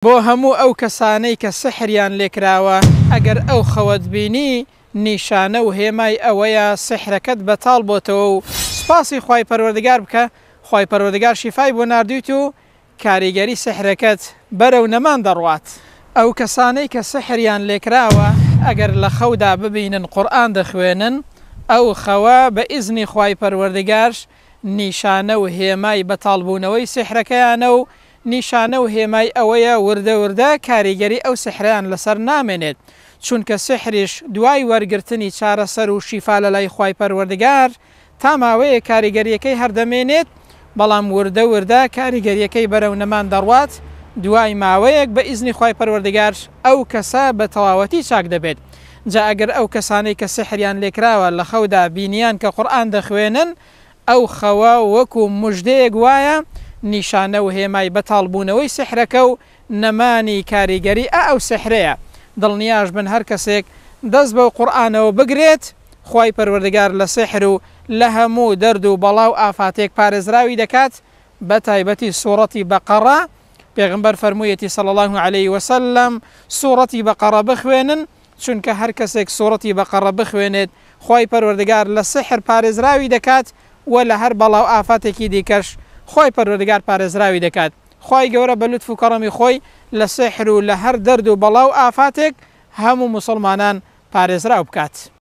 بۆ هەموو ئەو کەسانەی کە سحریان لێکراوە ئەگەر ئەو خەوت بینی نیشانە و هێمای ئەوەیە سحرەکەت بەتاڵ بۆتەوە و سپاسی خوای پەروەردگار بکە. خوای پەروەردگار شیفای بۆ ناردوویت و کاریگەری سحرەکەت بەرەو نەمان دەڕوات. ئەو کەسانەی کە سحریان لێکراوە ئەگەر لە خەودا ببینن قورئان دەخوێنن ئەو خەوە بە ئیزنی خوای پەروەردگار نیشانە و هێمای بەتاڵبوونەوەی سحرەکەیانە و نیشانە و هێمای ئەوەیە وردە وردە کاریگەری ئەو سحریان لەسەر نامێنێت، چونکە سحریش دوای وەرگرتنی چارەسەر و شیفا لە لای خوای پەروەردگار تا ماوەیە کاریگەریەکەی هەردەمێنێت، بەڵام وردە وردە کاریگەریەکەی بەرەو نەمان دەڕوات. دوای ماوەیەک بە ئیزنی خوای پەروەردگار ئەو کەسە بە تەواوەتی چاک دەبێت. جا ئەگەر ئەو کەسانەی کە سحریان لێکراوە لە خەودا بینیان کە قورئان دەخوێنن ئەو خەوە وەکو موژدەیەک وایە نیشانە و هێمای بەتاڵبوونەوەی سحرەکە و نەمانی کاریگەری ئەو سحرەیە. دڵنیاش بن هەر کەسێک دەست بەو قورئانەوە بگرێت خوای پەروەردگار لە سحر و لە هەموو دەرد و بەڵاو ئافاتێک پارێزراوی دەکات. بە تایبەتی سوورەتی بەقەڕە پێغمبەر فەرموویەتی صلی الله علیه وسلم سوورەتی بەقەڕە بخوێنن، چونکە هەر کەسێک سوورەتی بەقەڕە بخوێنێت خوای پەروەردگار لە سحر پارێزراوی دەکات و لە هەر بەڵاو ئافاتێکی دیکەش خوای پەروەردگار پارێزراوی دەکات. خوای گەورە بە لوتف و کەڕەمی خۆی لە سحر و لە هەر دەرد و بەڵاو ئافاتێک هەموو موسڵمانان پارێزراو بکات.